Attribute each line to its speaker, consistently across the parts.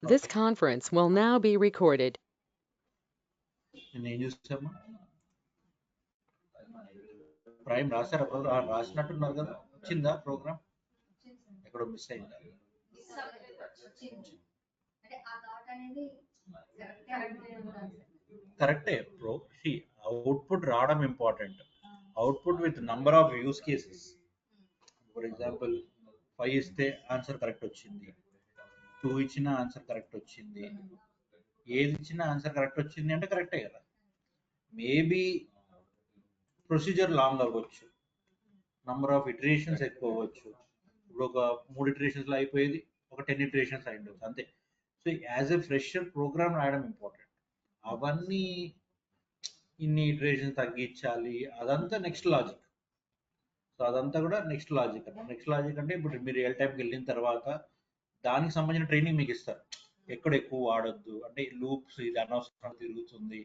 Speaker 1: This conference will now be recorded.
Speaker 2: నేను ఏం చూసామా ప్రైమ్ రాశారా ప్రోగ్రామ్ రాసినట్టున్నారు కదా వచ్చిందా ప్రోగ్రామ్ ఎక్కడో మిస్ అయిందా కరెక్టే ప్రో అవుట్పుట్ రావడం important output with number of use cases for example 5 ఇస్తే ఆన్సర్ కరెక్ట్ వచ్చింది 2 ఇచ్చిన ఆన్సర్ కరెక్ట్ వచ్చింది ఏది ఇచ్చినా ఆన్సర్ కరెక్ట్ వచ్చింది అంటే కరెక్టే కదా మేబీ ప్రొసీజర్ లాంగ్ అవ్వచ్చు నంబర్ ఆఫ్ ఇటరేషన్స్ ఎక్కువ అవ్వచ్చు ఇప్పుడు ఒక 3 ఇటరేషన్స్లో అయిపోయేది ఒక 10 ఇటరేషన్స్ అయి ఉండొచ్చు అంతే so as a fresher program రాయడం ఇంపార్టెంట్ అవన్నీ ఇన్ని ఇటరేషన్స్ తగ్గించాలి అదంతా నెక్స్ట్ లాజిక్ సో అదంతా కూడా నెక్స్ట్ లాజిక్ అంటే ఇప్పుడు మీరు రియల్ టైంకి వెళ్ళిన తర్వాత దానికి సంబంధించిన ట్రైనింగ్ మీకు ఇస్తారు ఎక్కడ ఎక్కువ వాడొద్దు అంటే లూప్స్ ఇది అనవసరం తిరుగుతుంది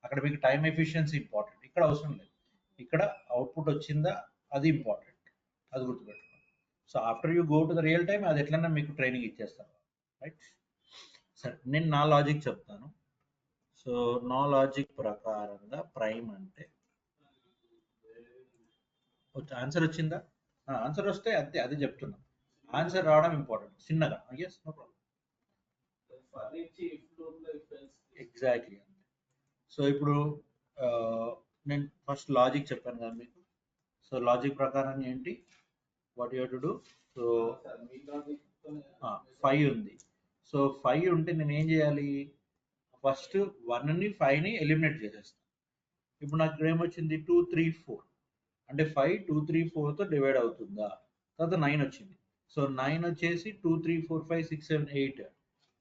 Speaker 2: అక్కడ మీకు టైం ఎఫిషియన్సీ ఇంపార్టెంట్ ఇక్కడ అవసరం లేదు ఇక్కడ అవుట్పుట్ వచ్చిందా అది ఇంపార్టెంట్ అది గుర్తుపెట్టుకోండి so after you go to the real time అది ఎట్లన్నా మీకు ట్రైనింగ్ ఇచ్చేస్తారు రైట్ సరే నేను నా లాజిక్ చెప్తాను సో నా లాజిక్ ప్రకారంగా ప్రైమ్ అంటే ఆన్సర్ వచ్చిందా ఆన్సర్ వస్తే అంతే అది చెప్తున్నా ఆన్సర్ రావడం ఇంపార్టెంట్ చిన్నగా yes no problem exactly so ఇప్పుడు నేను ఫస్ట్ లాజిక్ చెప్పాను కదా మీకు సో లాజిక్ ప్రకారం ఏంటి what you to do so 5 ఉంది సో 5 ఉంటే నేను ఏం చేయాలి ఫస్ట్ 1ని 5ని ఎలిమినేట్ చేసేస్తాను ఇప్పుడు నాకు ఇక్కడ ఏమొచ్చింది 2 3 4 అంటే 5 2 3 4తో డివైడ్ అవుతుందా తర్వాత 9 వచ్చింది సో 9 వచ్చేసి 2 3 4 5 6 7 8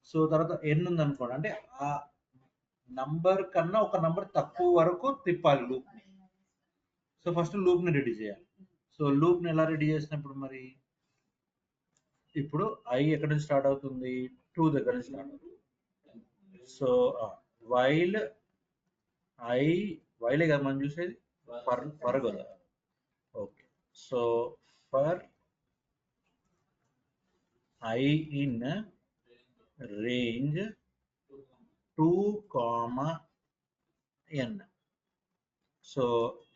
Speaker 2: సో తర్వాత ఎన్ ఉంది అనుకోండి అంటే ఆ నంబర్ కన్నా ఒక నంబర్ తక్కువ వరకు తిప్పాలి లూప్ని సో ఫస్ట్ లూప్ని రెడీ చేయాలి సో లూప్ని ఎలా రెడీ చేసినప్పుడు మరి ఇప్పుడు ఐ ఎక్కడ నుంచి స్టార్ట్ అవుతుంది 2 దగ్గర నుంచి స్టార్ట్ అవుతుంది సో వైల్ వైలే కదా మనం చూసేది ఫర్ కదా okay so for I in range 2, n so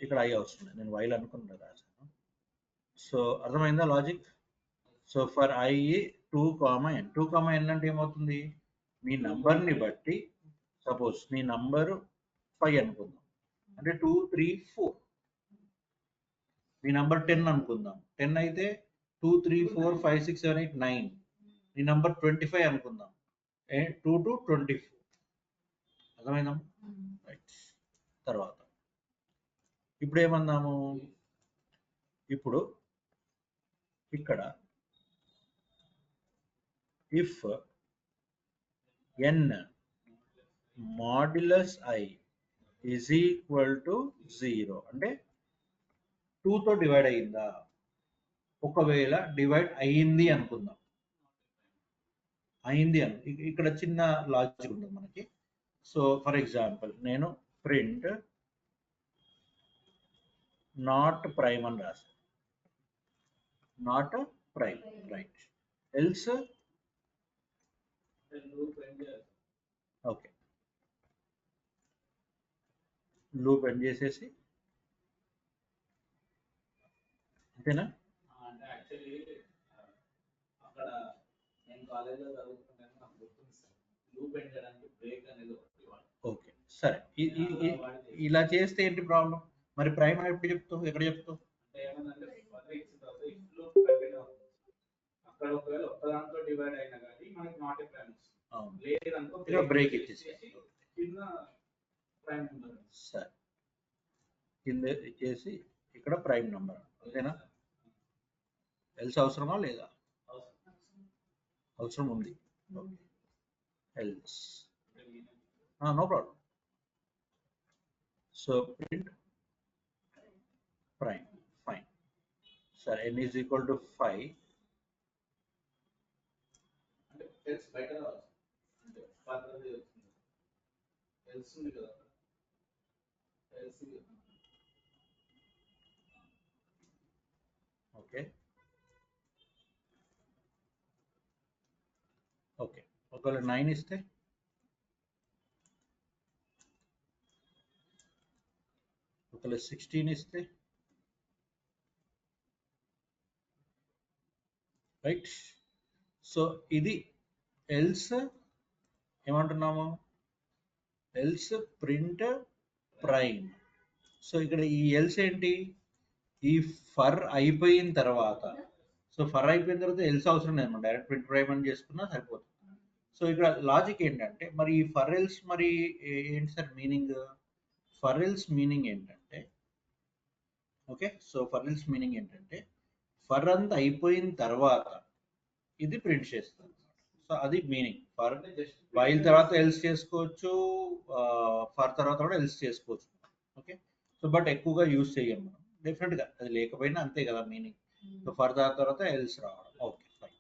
Speaker 2: ఇక్కడ ఐ అవసరం నేను వైల్ అనుకున్నా రాశాను సో అర్థమైందా logic so for I 2, n 2, n అంటే ఏమవుతుంది మీ నంబర్ని బట్టి సపోజ్ మీ నంబరు 5 అనుకుందాం అంటే 2 3 4 మీ నంబర్ 10 అనుకుందాం 10 అయితే 2 3 4 5 6 7 8 9 మీ నంబర్ 25 అనుకుందాం 2 to 24 అర్థమైందా రైట్ తర్వాత ఇప్పుడు ఏమన్నాము ఇప్పుడు ఇక్కడ if n modulus i is equal to 0 అంటే 2తో డివైడ్ అయ్యిందా ఒకవేళ డివైడ్ అయ్యింది అనుకుందాం అయింది అని ఇక్కడ చిన్న లాజిక్ ఉంటుంది మనకి సో ఫర్ ఎగ్జాంపుల్ నేను ప్రింట్ నాట్ ప్రైమ్ అని రాశాను not prime right else okay loop end చేసేసి అంతేనా ఓకే సరే ఇలా చేస్తే ఏంటి ప్రాబ్లం మరి ప్రైమ్ ఎప్పుడు చెప్తావు ఎక్కడ చెప్తావు ఇక్కడ బ్రేక్ ఇచ్చేసి సరే కింద ఇచ్చేసి ఇక్కడ ప్రైమ్ నెంబర్ అంతేనా ఎల్స్ అవసరమా లేదా అవసరం ఉంది else no problem so print prime fine సరే n is equal to 5 okay okay ఒకవేళ 9 ఇస్తే, ఒకవేళ 16 ఇస్తే, రైట్. సో ఇది ఎల్స్ ఏమంటున్నాము, ఎల్స్ ప్రింట్ ప్రైమ్. సో ఇక్కడ ఈ ఎల్స్ ఏంటి, ఈ ఫర్ అయిపోయిన తర్వాత, సో ఫర్ అయిపోయిన తర్వాత ఎల్స్ అవసరం లేదు, మనం డైరెక్ట్ ప్రింట్ ప్రైమ్ అని చేసుకున్నా సరిపోతుంది. సో ఇక్కడ లాజిక్ ఏంటంటే, మరి ఈ ఫర్ ఎల్స్ మరి ఏంటి sir meaning, for else meaning ఏంటంటే, okay, so for else meaning ఏంటంటే ఫర్ అంతా అయిపోయిన తర్వాత ఇది ప్రింట్ చేస్తుంది. సో అది మీనింగ్. ఫర్ వైల్ తర్వాత ఎల్స్ చేసుకోవచ్చు, ఫర్ తర్వాత కూడా ఎల్స్ చేసుకోవచ్చు. ఓకే, సో బట్ ఎక్కువగా యూజ్ చేయం మనం, డెఫినెట్గా అది లేకపోయినా అంతే కదా మీనింగ్. సో ఫర్ తర్వాత ఎల్స్ రావడం. Okay fine.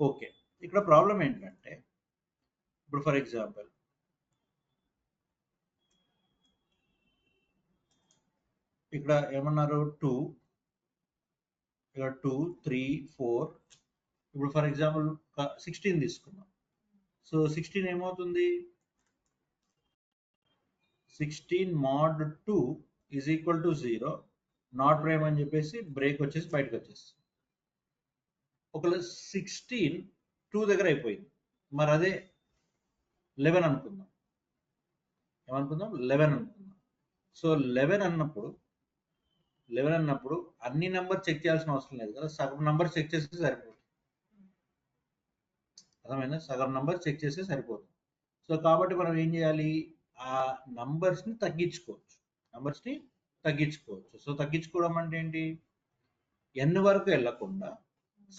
Speaker 2: ఓకే, ఇక్కడ ప్రాబ్లం ఏంటంటే, ఇప్పుడు ఫర్ ఎగ్జాంపుల్ ఇక్కడ ఏమన్నారు 2, ఇక్కడ 2, 3, 4. ఇప్పుడు ఫర్ ఎగ్జాంపుల్ 16 తీసుకున్నాం. సో 16 ఏమవుతుంది, 16 mod 2 is equal to 0, not prime అని చెప్పేసి బ్రేక్ వచ్చేసి బయటకు వచ్చేసి, ఒకవేళ 16 2 దగ్గర అయిపోయింది, మరి అదే 11 అనుకుందాం. ఏమనుకుందాం, 11 అనుకుందాం. సో 11 అన్నప్పుడు అన్ని నెంబర్ చెక్ చేయాల్సిన అవసరం లేదు కదా, సగం నెంబర్ చెక్ చేస్తే సరిపోతుంది. అర్థమైందా, సగం నెంబర్ చెక్ చేస్తే సరిపోతుంది. సో కాబట్టి మనం ఏం చేయాలి, ఆ నంబర్స్ని తగ్గించుకోవచ్చు, సో తగ్గించుకోవడం అంటే ఏంటి, ఎన్ వరకు వెళ్ళకుండా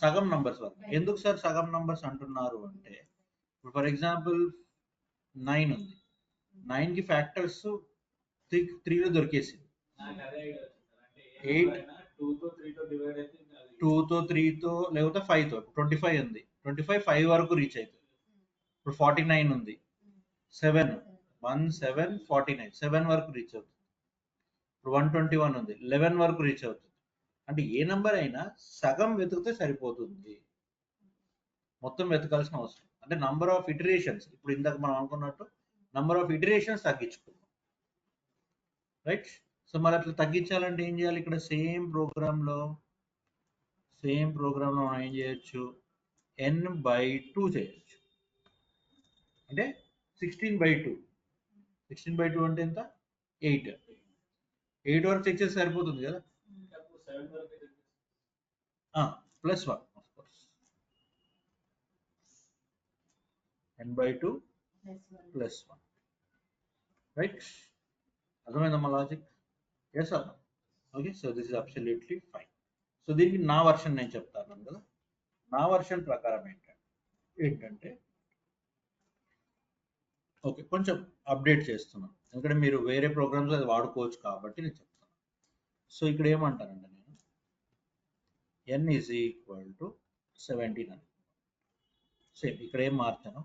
Speaker 2: సగం నంబర్స్ వరకు. ఎందుకు సార్ సగం నంబర్స్ అంటున్నారు అంటే, ఇప్పుడు ఫర్ ఎగ్జాంపుల్ 9 ఉంది, 9కి ఫ్యాక్టర్స్ 3లో దొరికేసింది, 8 2తో 3తో లేకపోతే 5తో 25 ఉంది, 25 5 వరకు రీచ్ అవుతుంది. ఇప్పుడు 49 ఉంది, 7 1 7 49 7 వరకు రీచ్ అవుతుంది. ఇప్పుడు 121 ఉంది, 11 వరకు రీచ్ అవుతుంది. అంటే ఏ నెంబర్ అయినా సగం వెతికితే సరిపోతుంది, మొత్తం వెతకాల్సిన అవసరం. అంటే నంబర్ ఆఫ్ ఇటరేషన్స్, ఇప్పుడు ఇందాక మనం అనుకున్నట్టు నంబర్ ఆఫ్ ఇటరేషన్స్ తగ్గించుకున్నాం, రైట్. సో మరి అట్లా తగ్గించాలంటే ఏం చేయాలి, ఇక్కడ సేమ్ ప్రోగ్రాంలో మనం ఏం చేయొచ్చు, n/2 చేయొచ్చు. అంటే 16/2 అంటే ఎంత, 8 వరకు చెక్ చేస్తే సరిపోతుంది కదా, +1 ఆఫ్ కోర్స్, n/2 +1, రైట్. అర్థమైందమ్మా లాజిక్, ఎస్ అమ్మా. Okay, so this is absolutely fine. So దీనికి నా వర్షన్ నేను చెప్తాను కదా, నా వర్షన్ ప్రకారం ఏంటంటే ఓకే కొంచెం అప్డేట్ చేస్తున్నాను, ఎందుకంటే మీరు వేరే ప్రోగ్రామ్స్ అది వాడుకోవచ్చు కాబట్టి నేను చెప్తాను. సో ఇక్కడ ఏమంటానంటే నేను n ఈజ్ ఈక్వల్ టు 17 అని, సేమ్ ఇక్కడ ఏం మార్చాను,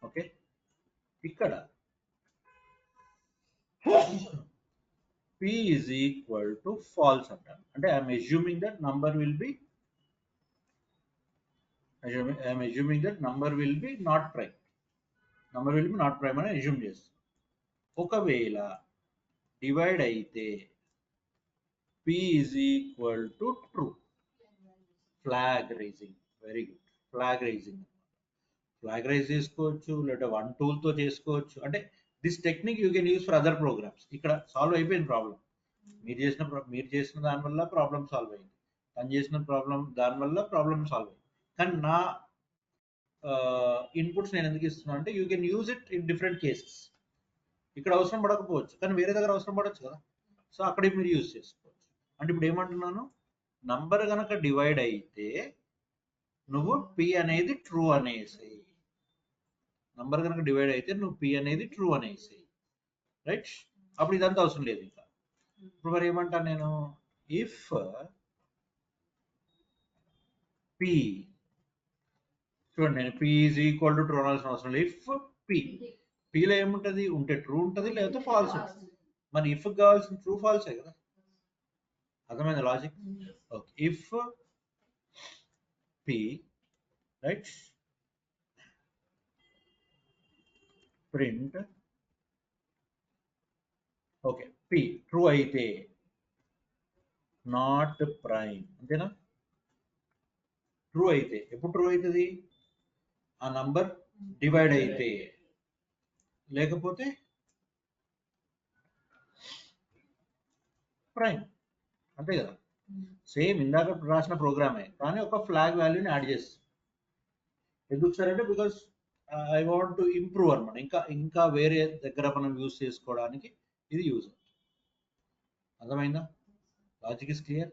Speaker 2: ఓకే. ఇక్కడ p is equal to false అంటాను, అంటే I'm assuming that number will be not prime, అని అజ్యూమ్ చేస్తాను. ఒకవేళ డివైడ్ అయితే p is equal to true, flag raising, very good, flag raise చేసుకోవచ్చు, లేదా 1 టూల్తో చేసుకోవచ్చు. అంటే this technique you can use for other programs. ఇక్కడ సాల్వ్ అయిపోయింది ప్రాబ్లం, మీరు చేసిన దాని వల్ల ప్రాబ్లం సాల్వ్ అయింది, తను చేసిన దాని వల్ల ప్రాబ్లం సాల్వ్ అయింది. కానీ నా ఇన్పుట్స్ నేను ఎందుకు ఇస్తున్నా అంటే, you can use it in different cases. ఇక్కడ అవసరం పడకపోవచ్చు, కానీ వేరే దగ్గర అవసరం పడవచ్చు కదా, సో అక్కడే మీరు యూజ్ చేసుకోవచ్చు. అంటే ఇప్పుడు ఏమంటున్నాను, నంబర్ కనుక డివైడ్ అయితే నువ్వు p అనేది ట్రూ అనేసి, నంబర్ కనుక డివైడ్ అయితే నువ్వు p అనేది ట్రూ అనేసి, రైట్. అప్పుడు ఇదంతా అవసరం లేదు ఇంకా. ఇప్పుడు మరి ఏమంటాను నేను, ఇఫ్ p, చూడండి నేను p is equal to true అనాల్సిన అవసరం లేదు, ఇఫ్ pలో ఏముంటుంది, ఉంటే ట్రూ ఉంటుంది, లేకపోతే ఫాల్స్ ఉంటుంది. మరి ఇఫ్ కావాల్సిన ట్రూ ఫాల్సే కదా, అర్థమైంది logic. Okay, if P, right? Print, okay, P true అయితే నాట్ ప్రైమ్, అంతేనా? ట్రూ అయితే ఎప్పుడు ట్రూ అవుతుంది? ఆ నంబర్ డివైడ్ అయితే, లేకపోతే ప్రైమ్, అంతే కదా? సేమ్ ఇందాక రాసిన ప్రోగ్రామే, కానీ ఒక ఫ్లాగ్ వాల్యూని యాడ్ చేస్తాం. ఎందుకు సార్ అంటే because I want to improve అనమాట, ఇంకా ఇంకా వేరే దగ్గర మనం యూజ్ చేసుకోవడానికి ఇది యూజ్ అవుతుంది. అర్థమైందా? Logic is clear?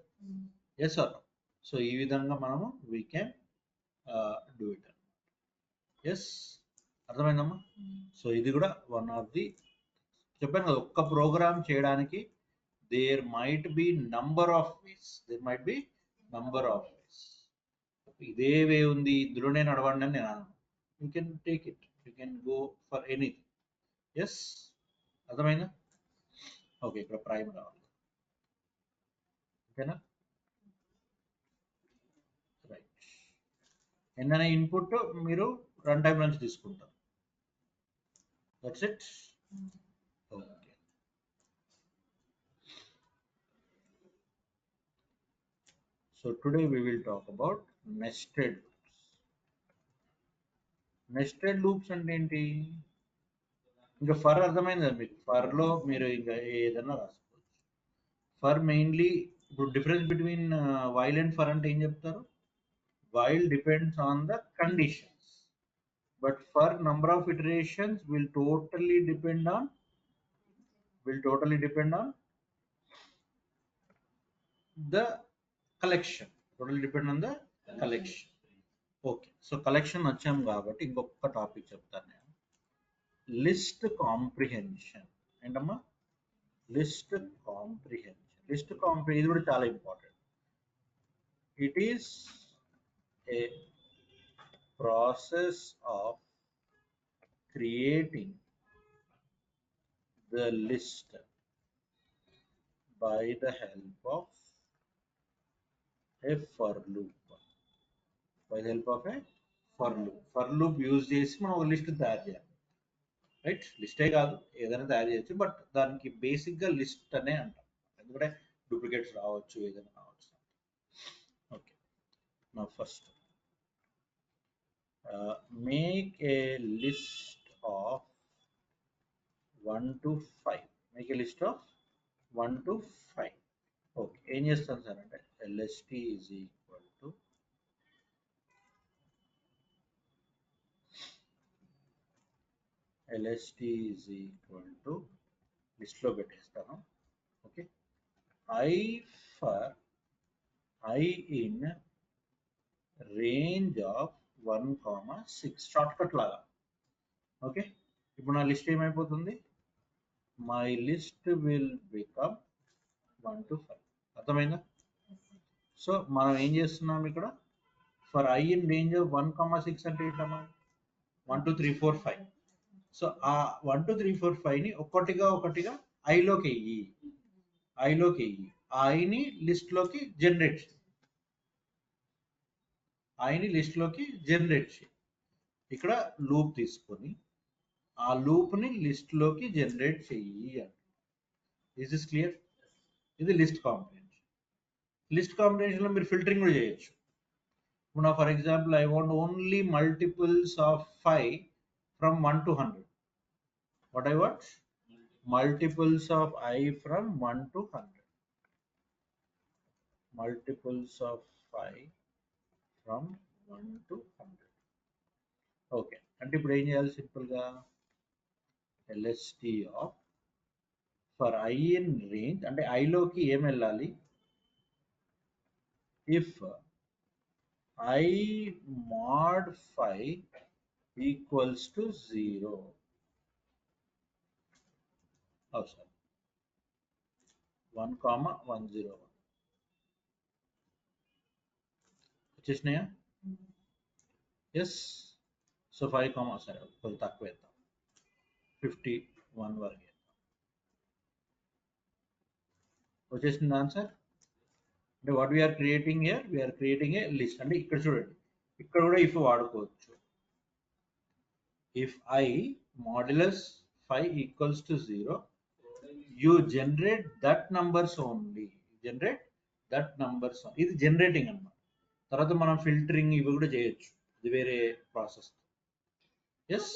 Speaker 2: Yes or? So ఈ విధంగా మనము we can do it. Yes, అర్థమైందమ్మా? సో ఇది కూడా వన్ ఆఫ్ ది, చెప్పాను కదా, ఒక్క ప్రోగ్రామ్ చేయడానికి there might be number of ways, ఇదే వే ఉంది ఇందులోనే నడవండి అని నేను అన్నాను. You can take it, you can go for anything. Yes, అర్థమైందా? ఓకే, ఇక్కడ ప్రైమ్ రావాలి, ఓకేనా? రైట్. ఎన్నైనా ఇన్పుట్ మీరు రన్ టైం నుంచి తీసుకుంటారు. That's it. Okay. So today we will talk about nested loops. Nested loops అంటే ఏంటి? ఇంకా ఫర్ అర్థమైంది కదా మీకు? ఫర్ లో మీరు ఇంకా ఏదైనా రాసుకోవచ్చు. ఫర్ మెయిన్లీ ఇప్పుడు difference between while and for అంటే ఏం చెప్తారు? While depends on the conditions, but for number of iterations will totally depend on the collection. Okay, so collection వచ్చాం కాబట్టి ఇంకొక టాపిక్ చెప్తాను నేను. List comprehension. ఏంటమ్మా? లిస్ట్ కాంప్రిహెన్షన్ ఇది కూడా చాలా important. It is a process of creating the list by the help of a for loop. For loop use చేసి మనం ఒక లిస్ట్ తయారు చేయాలి, రైట్? లిస్టే కాదు, ఏదైనా తయారు చేయొచ్చు, బట్ దానికి బేసిక్గా లిస్ట్ అనే అంటాం, ఎందుకంటే డూప్లికేట్స్ రావచ్చు, ఏదైనా రావచ్చు. ఓకే, నా first make a list of 1 to 5. Make a list of 1 to 5. Okay, ఏం చేస్తాను సార్ అంటే lst is equal to list లో పెట్టేస్తాను. Okay, i in range of 1, 6 short cut లాగా. ఓకే, ఇప్పుడు నా లిస్ట్ ఏమైపోతుంది? My list will become 1 to 5. అర్థమైందా? సో మనం ఏం చేస్తున్నాం ఇక్కడ? For i in range of 1, 6 అంటే ఏంటమ్మా? 1, 2, 3, 4, 5. సో ఆ 1, 2, 3, 4, 5 ని ఒకటిగా ఐలోకి వెయ్యి. ఆ ఐని లిస్ట్ లోకి జనరేట్ చేయి. ఇక్కడ లూప్ తీసుకొని ఆ లూప్ ని లిస్ట్ లోకి జనరేట్ చెయ్యి అంట. Is this clear? ఇది లిస్ట్ కాంబినేషన్ లో మీరు ఫిల్టరింగ్ కూడా చేయొచ్చు. ఇప్పుడు for example I want only multiples of 5 from 1 to 100. What I want? Multiples of I from 1 to 100. Multiples of 5 from 1 to 100. Okay, అంటే ఇప్పుడు ఏం చేయాలి? సింపుల్గా lst of for i in range, అంటే i లోకి ఏం వెళ్ళాలి? if i mod 5 equals to 0. Sorry, 1,101 వచ్చేసినాయా? ఎస్. సో 5, సరే కొంచెం తక్కువ వేద్దాం, 51 వరకు వేద్దాం. వచ్చేసింది ఆన్సర్. అంటే what we're creating here, we're creating a list. అంటే ఇక్కడ చూడండి, ఇక్కడ కూడా ఇఫ్ వాడుకోవచ్చు. If I modulus 5 equals to 0, you generate that numbers only. Generate that numbers only. ఇది జనరేటింగ్ అన్నమాట. తర్వాత మనం ఫిల్టరింగ్ ఇవి కూడా చేయొచ్చు, ఇది వేరే ప్రాసెస్. ఎస్,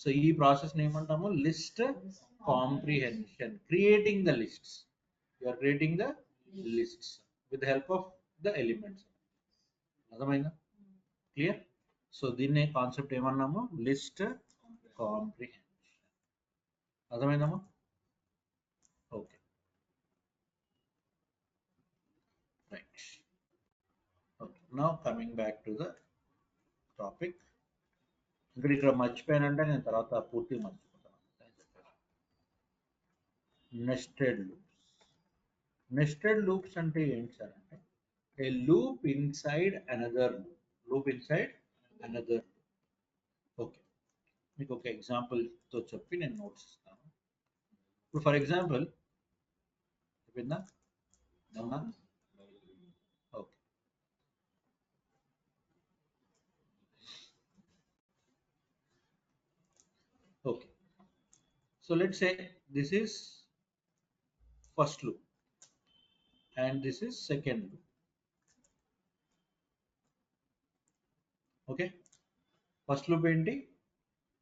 Speaker 2: సో ఈ ప్రాసెస్ ఏమంటాము, list comprehension, creating the lists. You are creating the lists with help of the elements. అర్థమైందా? క్లియర్? సో దీన్నే కాన్సెప్ట్ ఏమన్నాము, లిస్ట్ కాంప్రిహెన్షన్. అర్థమైందమ్మా? Okay, right. Okay, now coming back to the topic. ఇక్కడ మర్చిపోయానంటే నేను తర్వాత పూర్తిగా మర్చిపోతాను. Nested loops. నెస్టెడ్ లూప్స్ అంటే ఏంటి సార్ అంటే, a loop inside another loop. Loop inside another. Okay, మీకు ఒక ఎగ్జాంపుల్తో చెప్పి నేను నోట్స్ ఇస్తాను. ఇప్పుడు ఫర్ ఎగ్జాంపుల్ చెప్పిందా అమ్మా? Okay, okay. So let's say this is first loop and this is second loop. Okay, first loop enti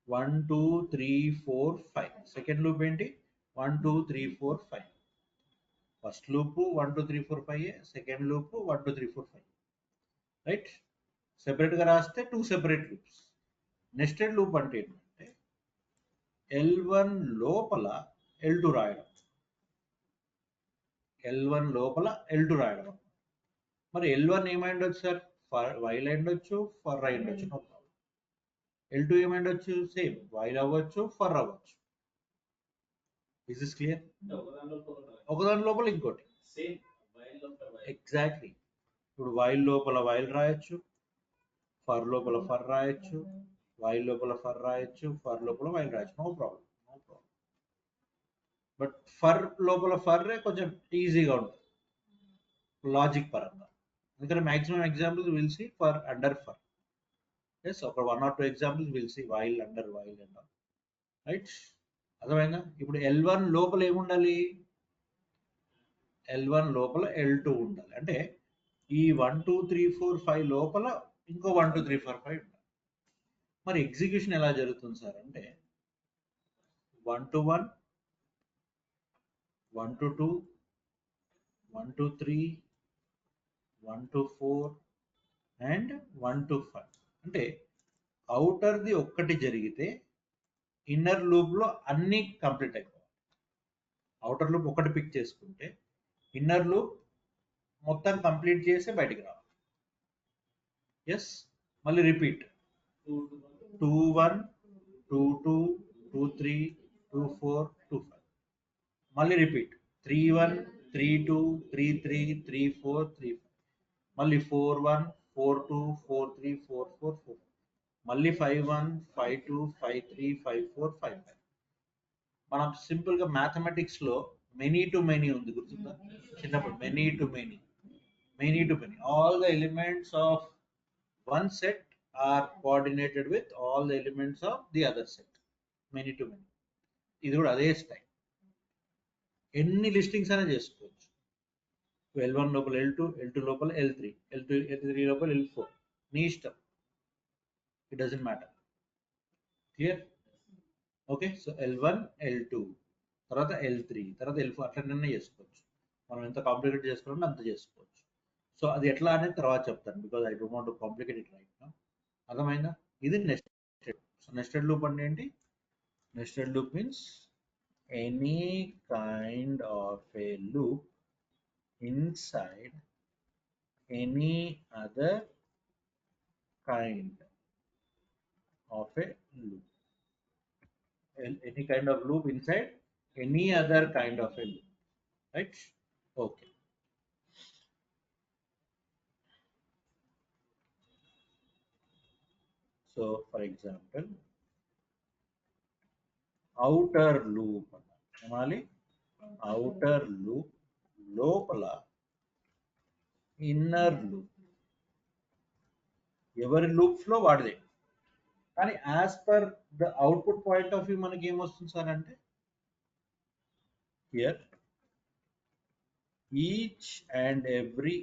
Speaker 2: 1 2 3 4 5. Second loop enti 1 2 3 4 5. First loop 1 2 3 4 5, second loop 1 2 3 4 5. Right? Separate గా రాస్తే 2 separate loops. Nested loop అంటే ఏంటంటే L1 లోపల L2 రాయడం, L1 లోపల L2 రాయడం. మరి L1 ఏమైండొచ్చు సార్, వైల్ అయ్యుండొచ్చు, ఫర్ అయ్యుండొచ్చు, నో ప్రాబ్లం. L2 ఏమైండొచ్చు, సేమ్ వైల్ అవ్వచ్చు, ఫర్ అవ్వచ్చు. Is this clear? ఒకదాని లోపల ఇంకోటి. ఎగ్జాక్ట్లీ. ఇప్పుడు వైల్ లోపల వైల్ రాయొచ్చు, ఫర్ లోపల ఫర్ రాయొచ్చు, వైల్ లోపల ఫర్ రాయొచ్చు, ఫర్ లోపల వైల్ రాయొచ్చు, no problem, no problem. But for లోపల ఫర్ కొంచెం ఈజీగా ఉంటుంది లాజిక్ పరంగా, ఎందుకంటే maximum examples will see for under for. Yes, ఒక 1 or 2 examples will see while under while and right. అర్థమైందా? ఇప్పుడు L1 లోపల ఏముండాలి, L1 లోపల L2 ఉండాలి. అంటే ఈ 1 2 3 4 5 లోపల ఇంకో 1 2 3 4 5 ఉండాలి. మరి ఎగ్జిక్యూషన్ ఎలా జరుగుతుంది సార్ అంటే 1 to 1, 1 to 2, 1 to 3, 1 to 4 and 1 to 5. అంటే అవుటర్ది ఒక్కటి జరిగితే ఇన్నర్ లూప్ లో అన్ని కంప్లీట్ అయిపోవాలి. అవుటర్ లూప్ ఒకటి పిక్ చేసుకుంటే ఇన్నర్ లూప్ మొత్తం కంప్లీట్ చేసి బయటికి రావాలి. ఎస్, మళ్ళీ రిపీట్ 2 1 2 2 2 3 2 4 2 5. మళ్ళీ రిపీట్ 3 1 3 2 3 3 3 4 3 5. మళ్ళీ 4 1 4 2 4 3 4 4 4. మళ్ళీ 5 1 5 2 5 3 5 4 5 5. మనం సింపుల్ గా మ్యాథమెటిక్స్ లో మెనీ టు మెనీ ఉంది, గుర్తుందా? చిన్నప్పుడు many to many, many to many. All the elements of one set are coordinated with all the elements of the other set. Many to many. ఇది కూడా అదే స్టైల్. ఎన్ని listings అయినా చేసుకోవచ్చు. L1 లోపల L2, L2 లోపల L3, L3 లోపల L4, నీ ఇష్టం. It doesn't matter. Clear? Okay, so L1 L2 తర్వాత L3 తర్వాత L4 అట్లనే చేసుకోవచ్చు. మనం ఎంత కాంప్లికేట్ చేసుకోవాలంటే అంత చేసుకోవచ్చు. సో అది ఎట్లా అనేది తర్వాత చెప్తాను, because I don't want to complicate it right now. అర్థమైందా? ఇది నెస్టెడ్. సో నెస్టెడ్ లూప్ అంటే ఏంటి? Nested loop means any kind of A loop inside any other kind of a loop. Any kind of loop inside any other kind of a loop. Right? Okay. So for example, outer loop. outer loop లోపల inner loop. ఎవరి loops లో వాడిదే. కానీ as per the output point of view మనకి ఏమొస్తుంది sir అంటే here each and every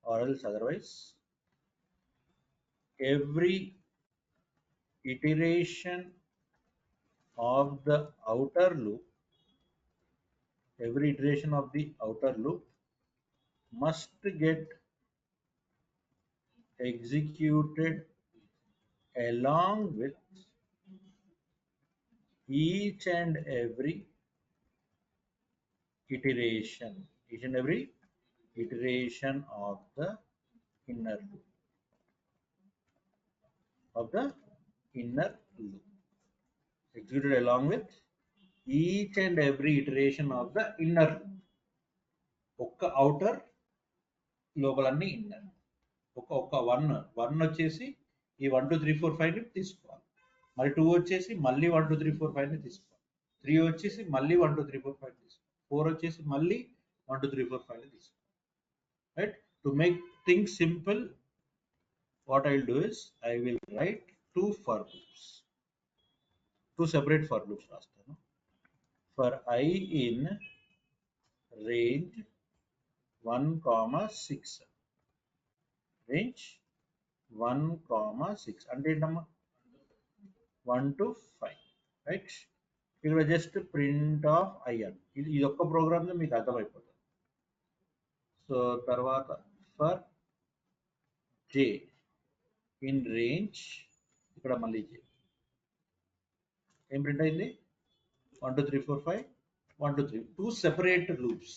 Speaker 2: or else otherwise every iteration of the outer loop, every iteration of the outer loop must get executed along with each and every iteration, each and every iteration of the inner loop, of the inner loop, executed along with each and every iteration of the inner loop. ఒక్క outer లోపలన్నీ inner. ఒక one వచ్చేసి ఈ 1 2 3 4 5 ని తీసుకోవాలి. మరి 2 వచ్చేసి మళ్ళీ 1 2 3 4 5 ని తీసుకోవాలి. 3 వచ్చేసి మళ్ళీ 1 2 3 4 5 తీసుకోవాలి. 4 వచ్చేసి మళ్ళీ 1 2 3 4 5 ని తీసుకోవాలి. Right. To make things simple, what I will do is I will write 2 for loops, 2 separate for loops రాస్తాను. For I in range 1,6, range 1,6 అంటే ఏంటమ్మా 1 to 5, రైట్. ఇక్కడ జస్ట్ ప్రింట్ ఆఫ్ ఐఎన్, ఇది ఒక్క ప్రోగ్రామ్ మీకు అర్థమైపోతుంది. సో తర్వాత for J in range, ఇక్కడ మళ్ళీ జే ఏం ప్రింట్ అయింది 1 2 3 4 5 1 2 3, 2 సెపరేట్ లూప్స్,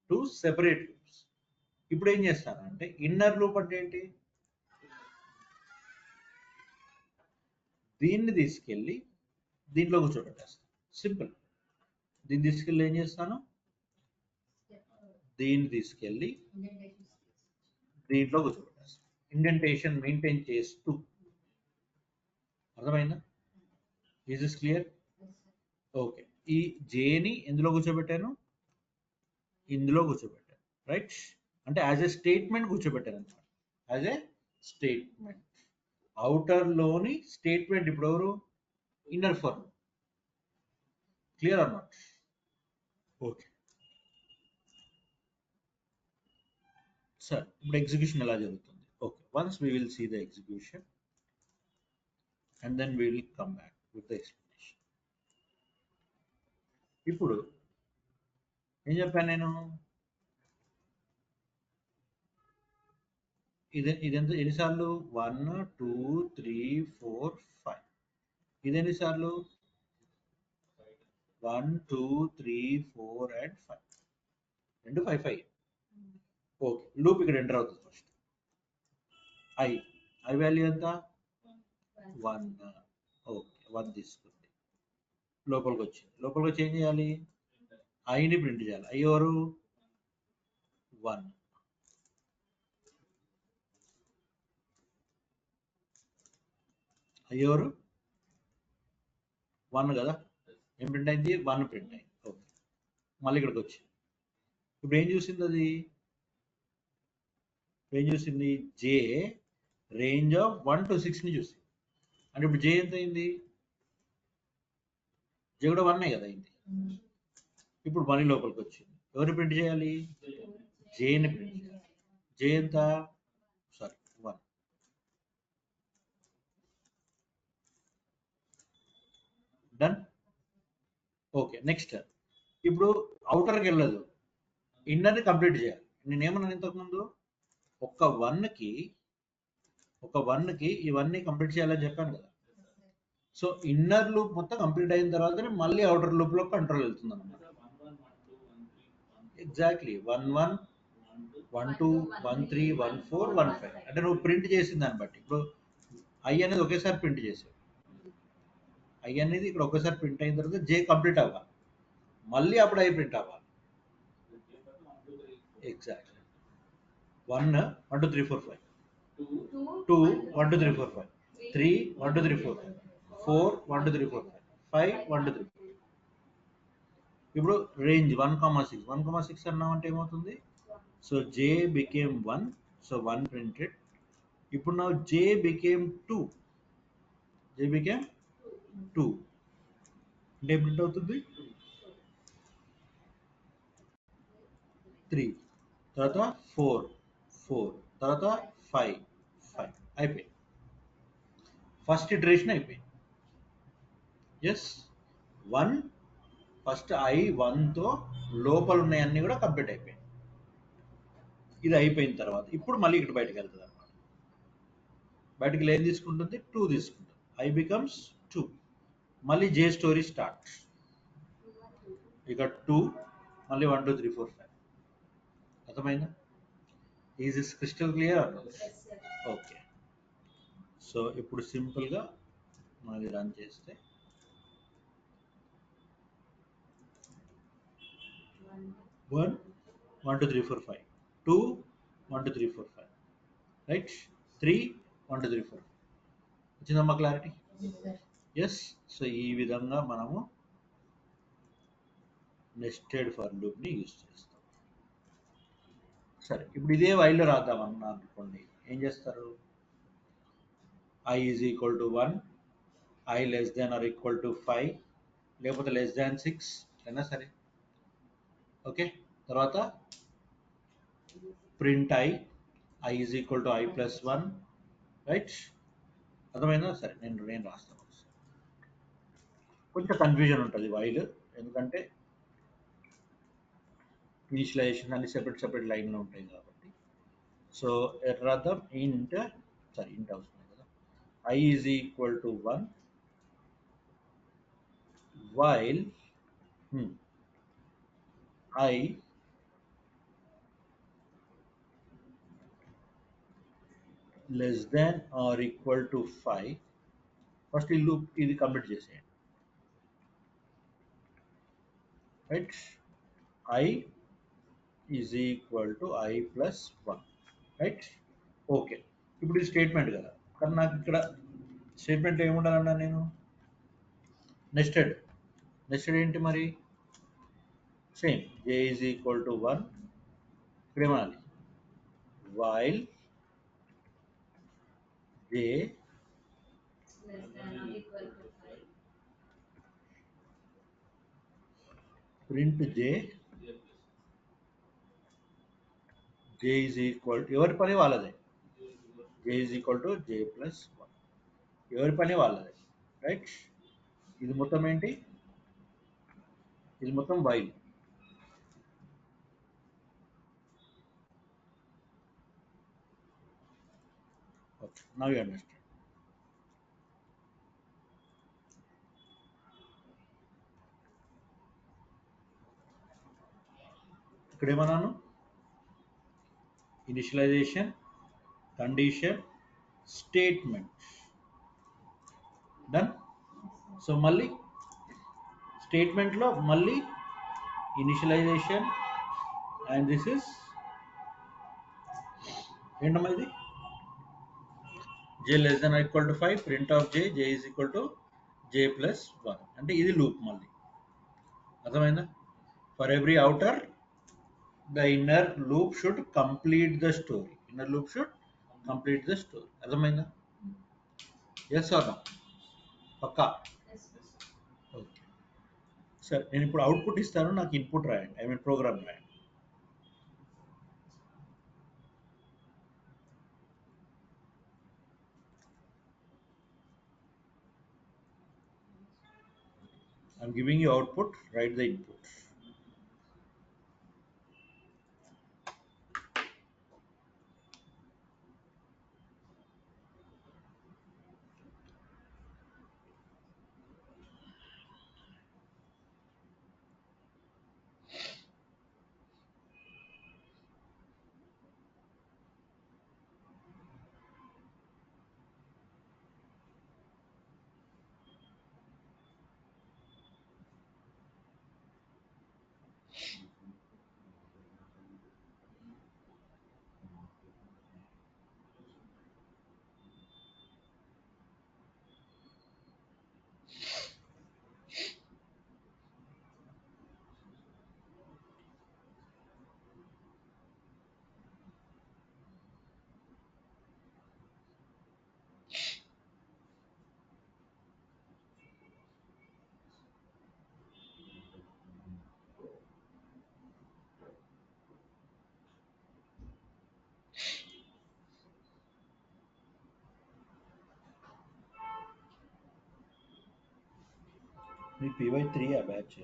Speaker 2: 2 సెపరేట్ లూప్స్. ఇప్పుడు ఏం చేస్తాను అంటే ఇన్నర్ లూప్ అంటే ఏంటి, దీన్ని తీసుకెళ్ళి దీంట్లో కూర్చోబెట్టేస్తాను. సింపుల్. దీన్ని తీసుకెళ్ళి ఏం చేస్తాను, దీన్ని తీసుకెళ్ళి దీంట్లో కూర్చోబెట్టేస్తాను. ఇండెంటేషన్ మెయింటైన్ చేస్తూ. అర్థమైందా? Is this clear? ఓకే. ఈ జేని ఎందులో కూర్చోబెట్టాను, ఇందులో కూర్చోబెట్టాను. రైట్. అంటే యాజ్ ఎ స్టేట్మెంట్ కూర్చోబెట్టాను అనమాట. As a statement. అవుటర్ లోని స్టేట్మెంట్ ఇప్పుడు ఎవరు, inner for. Clear or not? Okay sir. ఇప్పుడు ఎగ్జిక్యూషన్ ఎలా జరుగుతుంది? Okay, once we will see the execution and then we will come back with the explanation. ఇప్పుడు ఏం చెప్పాను నేను, ఇదెంత ఎన్నిసార్లు 1 2 3 4 5. ఇది ఎన్నిసార్లు 1 2 3 4 and 5, 2 5 5. ఓకే. లూప్ ఇక్కడ ఎంటర్ అవుతుంది. ఫస్ట్ ఐ వాల్యూ ఎంత 1. ఓకే, 1 తీసుకుంది. లోపలికి వచ్చి ఏం చేయాలి, ఐని ప్రింట్ చేయాలి. ఐ ఎవరు 1. ఐ ఎవరు 1 కదా. ఏం ప్రింట్ అయింది, 1 ప్రింట్ అయింది. ఓకే. మళ్ళీ ఇక్కడికి వచ్చి ఇప్పుడు ఏం చూసింది, అది ఏం చూసింది, జే రేంజ్ ఆఫ్ 1 to 6 ని చూసింది. అంటే ఇప్పుడు జే ఎంత అయింది, జే కూడా 1 కదా అయింది. ఇప్పుడు మళ్ళీ లోపలికి వచ్చింది. ఎవరిని ప్రింట్ చేయాలి, జేని ప్రింట్ చేయాలి. జే ఎంత, సారీ 1. డన్. ఓకే. నెక్స్ట్ ఇప్పుడు అవుటర్కి వెళ్ళదు, ఇన్నర్ని కంప్లీట్ చేయాలి. నేనేమన్నాను ఇంతకుముందు, ఒక వన్కి ఇవన్నీ కంప్లీట్ చేయాలని చెప్పాను కదా. సో ఇన్నర్ లూప్ మొత్తం కంప్లీట్ అయిన తర్వాతనే మళ్ళీ అవుటర్ లూప్ లో కంట్రోల్ వెళ్తుంది అనమాట. ఎగ్జాక్ట్లీ 1 1 1 2 1 3 1 4 1 5. అంటే నువ్వు ప్రింట్ చేసిన దాన్ని బట్టి ఇప్పుడు ఐ అనేది ఒకేసారి ప్రింట్ చేసావు. ఐ అనేది ఇక్కడ ఒకేసారి ప్రింట్ అయిన తర్వాత జే కంప్లీట్ అవ్వాలి, మళ్ళీ అప్పుడు ఐ ప్రింట్ అవ్వాలి. ఎగ్జాక్ట్లీ 1 1 2 3 4 5, 2 1 2 3 4 5, 3 1 2 3 4 5, 4 1 2 3 4 5, 5 1 2 3 4. ఇప్పుడు రేంజ్ 1,6 అన్నామంటే ఏమవుతుంది, so j became 1, so 1 printed. ఇప్పుడు now j became 2, j became 2 అంటే ఏం ప్రింట్ అవుతుంది 3, తర్వాత 4 తర్వాత 5 అయిపోయింది. ఫస్ట్ ఇటరేషన్ అయిపోయింది. ఎస్ 1 ఫస్ట్ I 1తో లోపల ఉన్నాయన్నీ కూడా కంప్లీట్ అయిపోయింది. ఇది అయిపోయిన తర్వాత ఇప్పుడు మళ్ళీ ఇక్కడ బయటకు వెళ్తుంది అనమాట. బయటకు ఏం తీసుకుంటుంది 2 తీసుకుంటుంది. I becomes 2. మళ్ళీ J స్టోరీ స్టార్ట్. ఇక 2 మళ్ళీ 1 2 3 4 5. అర్థమైందా? Is this crystal clear? Okay. So ఇప్పుడు సింపుల్గా మనది రన్ చేస్తే 1 1 2 3 4 5, 2 1 2 3 4 5, రైట్, 3 1 2 3 4 వచ్చిందమ్మా క్లారిటీ? ఎస్. సో ఈ విధంగా మనము నెస్టెడ్ ఫర్ లూప్ని యూజ్ చేస్తాం. సరే, ఇప్పుడు ఇదే వైల్లో రాద్దాం అన్నా అనుకోండి, ఏం చేస్తారు? I is equal to 1, I less than or equal to 5, లేకపోతే less than 6 అయినా సరే. ఓకే, తర్వాత print I is equal to I plus 1, right. అర్థమైందా? సరే, నేను రాస్తాను. కొంచెం కన్ఫ్యూజన్ ఉంటుంది వైల్, ఎందుకంటే ఇనిషియలైజేషన్ అన్ని సెపరేట్ లైన్లో ఉంటాయి కాబట్టి. సో రాద్దాం ఇంట్ అవసరం కదా. I is equal to 1 while I less than or equal to 5. First ఈ లూప్ ఇది కంప్లీట్ చేసేయండి, right. I is equal to I plus 1, right. Okay, ఇప్పుడు ఇది స్టేట్మెంట్ కదా, కానీ నాకు ఇక్కడ స్టేట్మెంట్ ఏముండాలన్నా నేను నెస్టెడ్ ఏంటి మరి? Same j is equal to 1, ఇక్కడ ఏమనాలి? while j print j is equal to, ఎవరి పని వాళ్ళదే, j is equal to j plus 1, ఎవరి పని వాళ్ళదే, రైట్. ఇది మొత్తం ఏంటి? ఇది మొత్తం while. Okay, now you understand. ఇక్కడ ఏమన్నాను? Initialization, condition, statement. Done. So మళ్ళీ స్టేట్మెంట్లో మళ్ళీ ఇనిషియలైజేషన్ అండ్ దిస్ ఇస్ ఏంటమ్మా ఇది? j less than or equal to 5, print of j is equal to j plus 1, అంటే ఇది లూప్ మళ్ళీ. అర్థమైందా? For every outer the inner loop should complete the story. అర్థమైందా? Yes or no? పక్కా? Okay. సరే, నేను ఇప్పుడు అవుట్పుట్ ఇస్తాను, నాకు ఇన్పుట్ రాయండి, ఐ మీన్ ప్రోగ్రామ్ రాయండి. I'm giving you output, write the input. Me PY3 ఆ బ్యాచ్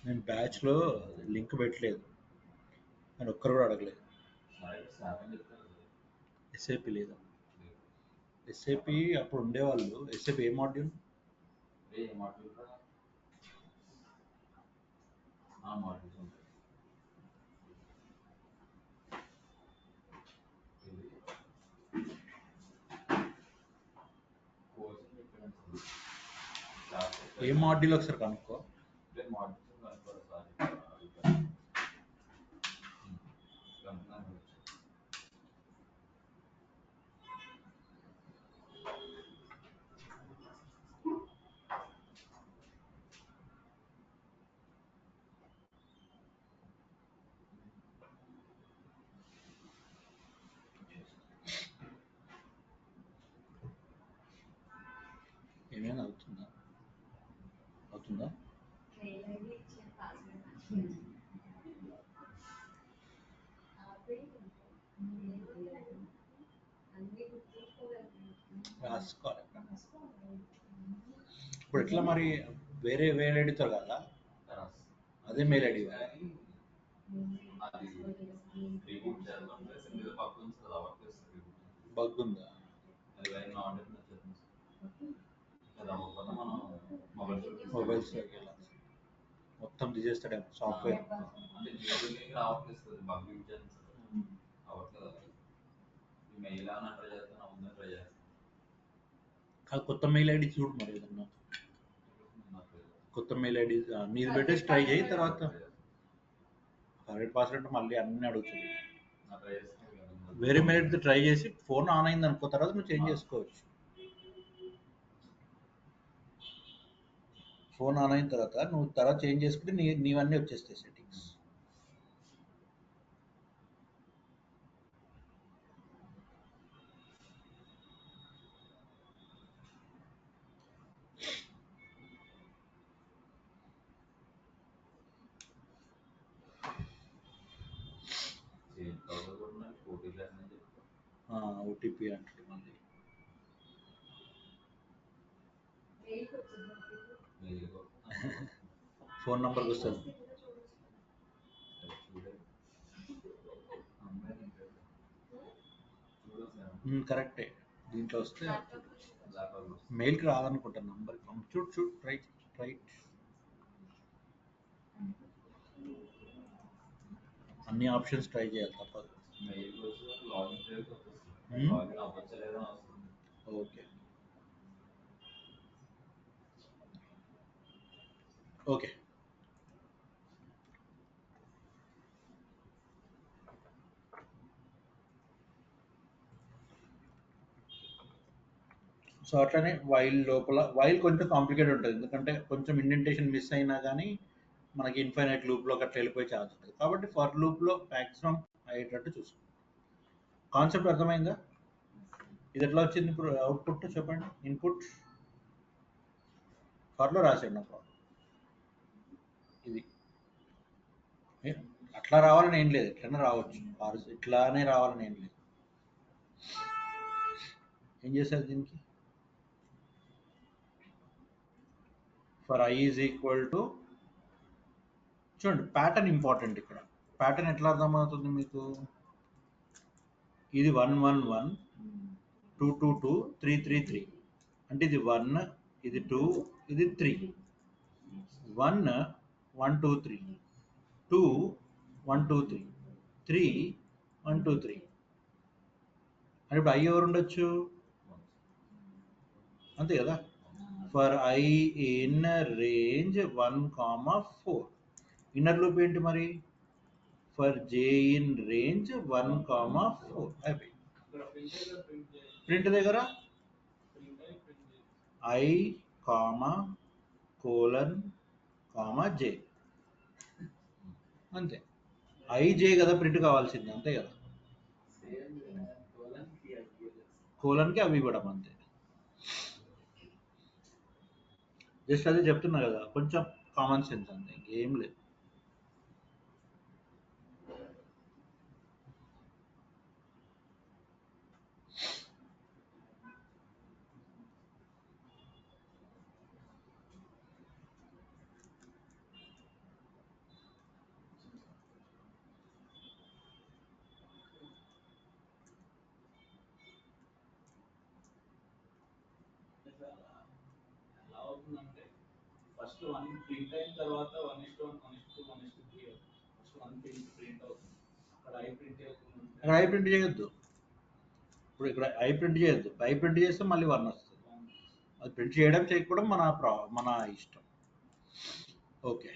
Speaker 2: నేను బ్యాచ్లో లింక్ పెట్టలేదు అని ఒక్కరు కూడా అడగలేదు. ఎస్ఏపి లేదా? ఎస్ఏపి అప్పుడు ఉండేవాళ్ళు. ఎస్ఏపి ఏ మాడ్యూల్? ఏ మాడ్యూల్ ఒకసారి కనుక్కో. ఏమైనా అవుతుందా? రాసుకోవాలి. ఇప్పుడు ఎట్లా మరి? వేరే ఐడితో కదా, అదే మెయిల్ ఐడి బగ్ ఉందా? మొబైల్స్ మొత్తం తీసేస్తాడేమో సాఫ్ట్వేర్. కొత్త మెయిల్ ఐడి చూడు మరి, ఏదన్నా కొత్త మెయిల్ ఐడి నీది పెట్టేసి ట్రై చేయి. తర్వాత ఫర్గెట్ పాస్వర్డ్ మళ్ళీ అన్ని అడుగుతుంది. వేరే మెయిల్ ఐడితో ట్రై చేసి ఫోన్ ఆన్ అయింది అనుకో, తర్వాత నువ్వు చేంజ్ చేసుకోవచ్చు. ఫోన్ ఆన్ అయిన తర్వాత నువ్వు తర్వాత చేంజ్ చేసుకుంటే నీవన్నీ వచ్చేస్తాయి సెట్టింగ్స్. ఓటీపీ అంటాడు మళ్ళీ. ఫోన్ నంబర్కి వస్తుంది. కరెక్టే, దీంట్లో వస్తే మెయిల్కి రాదనుకుంటాను. నంబర్ చూడు చూడు, రైట్ రైట్. అన్ని ఆప్షన్స్ ట్రై చేయాలి, తప్పదు. Okay okay. సో అట్లనే వైల్ లోపల, వైల్ కొంచెం కాంప్లికేటెడ్ ఉంటుంది, ఎందుకంటే కొంచెం ఇండెంటేషన్ మిస్ అయినా కానీ మనకి ఇన్ఫైనైట్ లూప్లోకి అట్లా వెళ్ళిపోయే ఛాన్స్ ఉంటుంది. కాబట్టి ఫర్ లూప్లో మ్యాక్సిమం అయ్యేటట్టు చూసుకో. కాన్సెప్ట్ అర్థమైందా? ఇది ఎట్లా వచ్చింది ఇప్పుడు అవుట్పుట్ చెప్పండి. ఇన్పుట్ ఫర్లో రాసాడు, నా ప్రాబ్లం ఇది. అట్లా రావాలని ఏం లేదు, ఎట్లనే రావచ్చు, ఇట్లానే రావాలని ఏం లేదు. ఏం చేశారు దీనికి? For I is equal to, చూడండి ప్యాటర్న్ ఇంపార్టెంట్ ఇక్కడ. ప్యాటర్న్ ఎట్లా అర్థమవుతుంది మీకు? ఇది 1 1 1, 2 2 2, 3 3 3. అంటే ఇది 1, ఇది 2, ఇది 3. 1 1 2 3, 2 1 2 3, 3 1 2 3. అంటే ఇప్పుడు I ఎవరు ఉండొచ్చు? అంతే కదా. For I in range 1, 4. Inner loop ఏంటి మరి? For J in range 1, 4. అయిపోయి ప్రింట్ దగ్గర I, కోలన్, J. అంతే. ఐజే కదా ప్రింట్ కావాల్సింది, అంతే కదా. కోలన్కి అవి ఇవ్వడం అంతే. జస్ట్ అదే చెప్తున్నా కదా, కొంచెం కామన్ సెన్స్ అంతే, ఇంకేం లేదు. అక్కడ ఐ ప్రింట్ చేయొద్దు. ఇప్పుడు ఇక్కడ ఐ ప్రింట్ చేయొద్దు. ఐ ప్రింట్ చేస్తే మళ్ళీ వన్ వస్తుంది. అది ప్రింట్ చేయడం చేయకపోవడం మన ఇష్టం. ఓకే,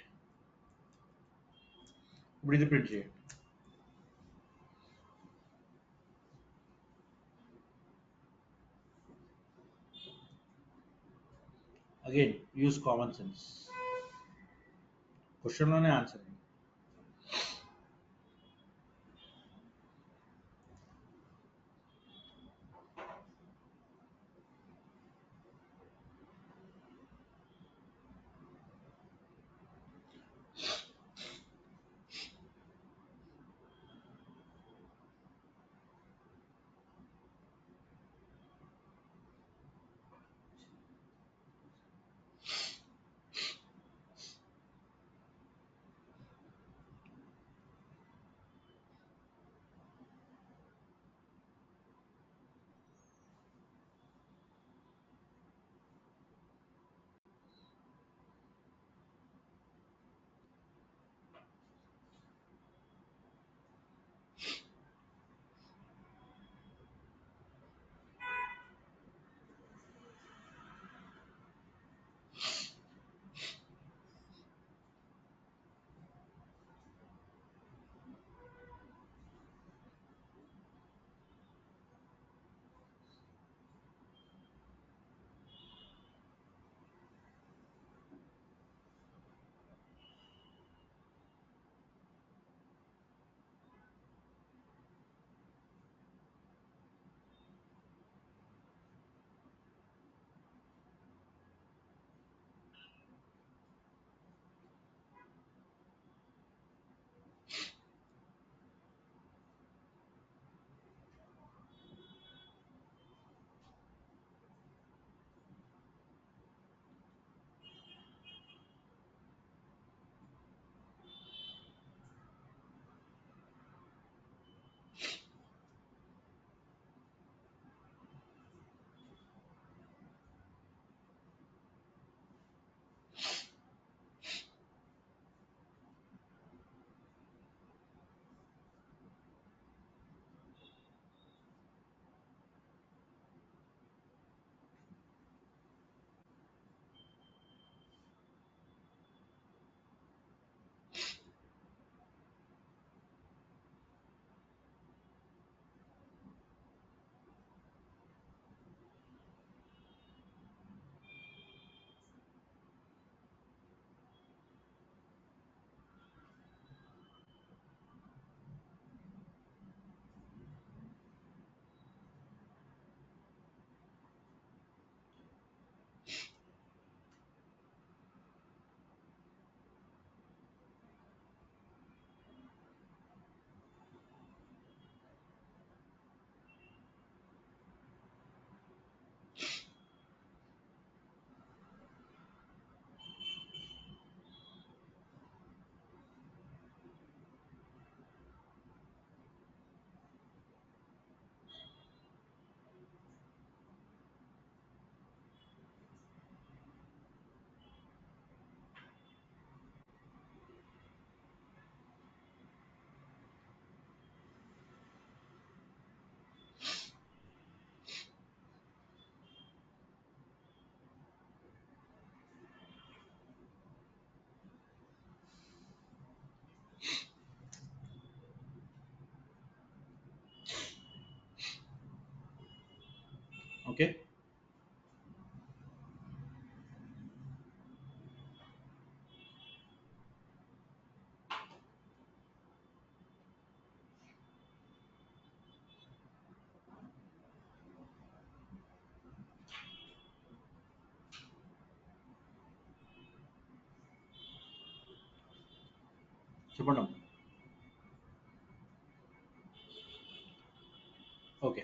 Speaker 2: ఇప్పుడు ఇది ప్రింట్ చేయండి. Again use common sense. క్వశ్చన్లోనే ఆన్సర్. ఓకే, చెప్పండి. ఓకే,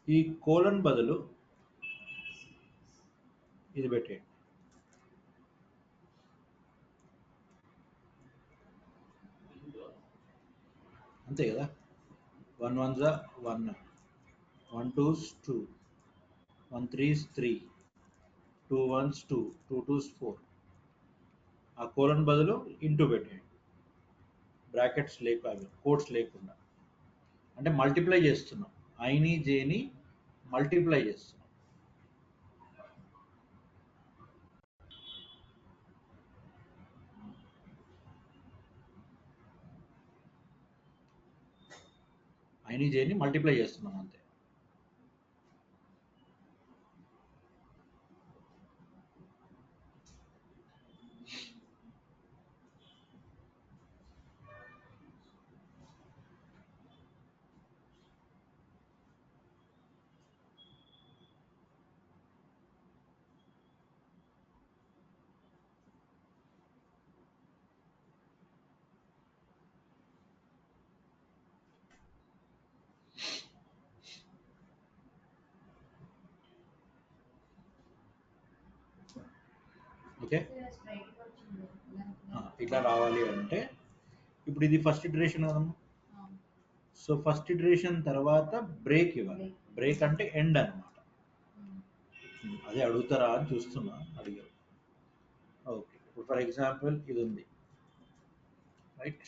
Speaker 2: ఈ కోలన్ బదులు ఇది పెట్టేయండి. అంతే కదా, 1 1 1, 1 2 2, 1 3 3, 2 1 2, 2 2 4. ఆ కోలన్ బదులు ఇంటూ పెట్టేయండి, బ్రాకెట్స్ కోడ్స్ లేకుండా. అంటే మల్టిప్లై చేస్తున్నాం, ఐని జేని మల్టిప్లై చేస్తున్నాం. ఐని జేని మల్టిప్లై చేస్తున్నాం అంతే. ఓకే, ఇట్లా రావాలి అంటే ఇప్పుడు ఇది ఫస్ట్ ఇటరేషన్ కదమ్మా. సో ఫస్ట్ ఇటరేషన్ తర్వాత బ్రేక్ ఇవ్వాలి. బ్రేక్ అంటే ఎండ్ అన్నమాట. అదే అడుగుతారా అని చూస్తున్నా, అడిగారు. ఓకే, ఇప్పుడు ఫర్ ఎగ్జాంపుల్ ఇది ఉంది, రైట్.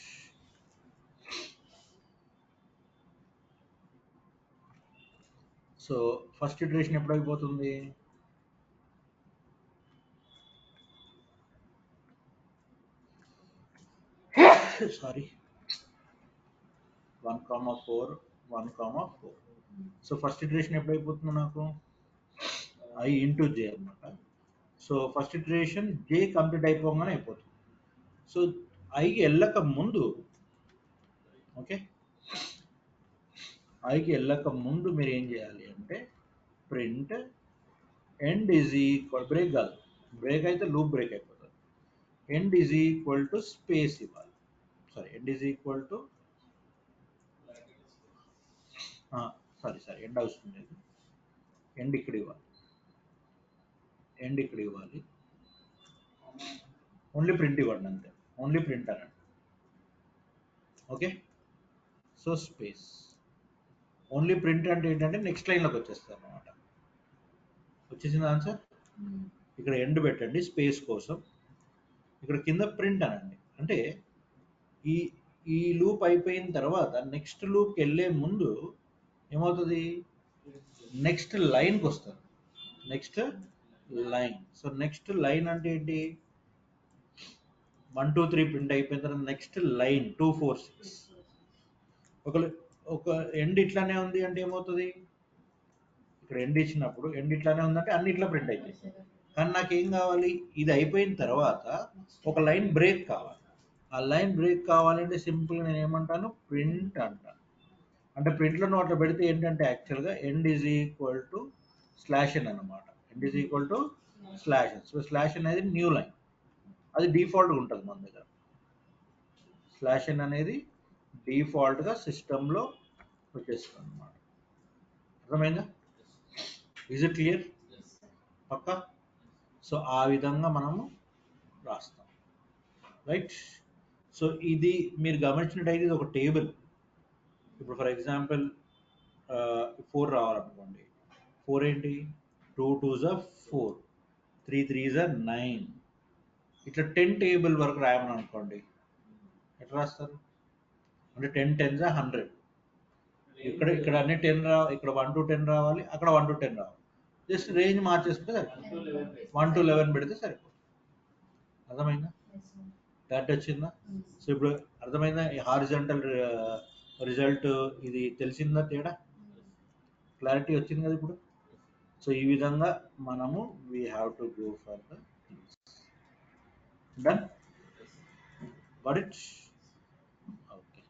Speaker 2: సో ఫస్ట్ ఇటరేషన్ ఎప్పుడు అయిపోతుంది? సారీ, 1,4, 1,4. సో ఫస్ట్ ఇటరేషన్ ఎప్పుడు అయిపోతుంది నాకు? ఐ ఇంటూ జే అనమాట. సో ఫస్ట్ ఇటరేషన్ జే కంప్లీట్ అయిపోగానే అయిపోతుంది. సో ఐకి వెళ్ళక ముందు, ఓకే, ఐకి వెళ్ళక ముందు మీరు ఏం చేయాలి అంటే print end is equal, break కాదు, బ్రేక్ అయితే లూప్ బ్రేక్ అయిపోతుంది. End is equal to space ఇవ్వాలి. Sorry, end is equal to, sorry end అవసరం లేదు, ఎండ్ ఇక్కడ ఇవ్వాలి, ఎండ్ ఇక్కడ ఇవ్వాలి. ఓన్లీ ప్రింట్ ఇవ్వండి అంతే, ఓన్లీ ప్రింట్ అనండి. Okay, so space only print అంటే ఏంటంటే నెక్స్ట్ లైన్లోకి వచ్చేస్తారు అనమాట. వచ్చేసింది ఆన్సర్. ఇక్కడ ఎండ్ పెట్టండి స్పేస్ కోసం, ఇక్కడ కింద ప్రింట్ అనండి. అంటే ఈ ఈ లూప్ అయిపోయిన తర్వాత నెక్స్ట్ లూప్కి వెళ్ళే ముందు ఏమవుతుంది? నెక్స్ట్ లైన్కి వస్తుంది, next line. So next line అంటే ఏంటి? 1 2 3 ప్రింట్ అయిపోయిన తర్వాత నెక్స్ట్ లైన్ 2 4 6. ఒక ఎండ్ ఇట్లానే ఉంది అంటే ఏమవుతుంది? ఇక్కడ ఎండ్ ఇచ్చినప్పుడు ఎండ్ ఇట్లానే ఉందంటే అన్ని ఇట్లా ప్రింట్ అయిపోయింది. కానీ నాకు ఏం కావాలి? ఇది అయిపోయిన తర్వాత ఒక లైన్ బ్రేక్ కావాలి. ఆ లైన్ బ్రేక్ కావాలంటే సింపుల్గా నేను ఏమంటాను? ప్రింట్ అంటాను. అంటే ప్రింట్లో నువ్వు అట్లా పెడితే ఏంటంటే యాక్చువల్గా end is equal to slash N అనమాట. End is equal to slash N. So slash N అనేది న్యూ లైన్, అది డిఫాల్ట్గా ఉంటుంది మన దగ్గర. స్లాష్ ఎన్ అనేది డిఫాల్ట్గా సిస్టంలో వచ్చేస్తుంది అనమాట. అర్థమైందా? Is it clear? పక్కా? సో ఆ విధంగా మనము రాస్తాం, రైట్. సో ఇది మీరు గమనించినట్టయితే ఇది ఒక టేబుల్. ఇప్పుడు ఫర్ ఎగ్జాంపుల్ 4 రావాలనుకోండి, 4 ఏంటి? 2 2s are 4, 3 3s are 9. ఇట్లా 10 టేబుల్ వరకు రాయమని అనుకోండి, ఎట్లా రాస్తారు? అంటే 10 10s are 100. ఇక్కడ అన్ని 10 ఇక్కడ 1 to 10 రావాలి, అక్కడ 1 to 10 రావాలి. జస్ట్ రేంజ్ మార్చేసుకుంటే సరిపోతుంది, 1 to 11 పెడితే సరిపోతుంది. అర్థమైందా? క్లారిటీ వచ్చిందా? సో ఇప్పుడు అర్థమైందా? ఈ హారిజాంటల్ రిజల్ట్ ఇది తెలిసిందా తేడా? క్లారిటీ వచ్చింది కదా ఇప్పుడు? సో ఈ విధంగా మనము we have to go for the done. Got it? Okay.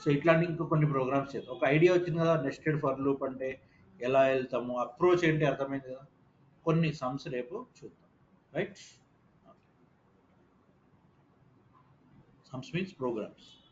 Speaker 2: So ఇట్లాంటి ఇంకా కొన్ని ప్రోగ్రామ్స్ చేద్దాం. ఒక ఐడియా వచ్చింది కదా నెస్టెడ్ ఫర్ లూప్ అంటే ఎలా వెళ్తాము, అప్రోచ్ ఏంటి అర్థమైంది కదా. కొన్ని సమ్స్ రేపు చూద్దాం, రైట్. Hums means programs.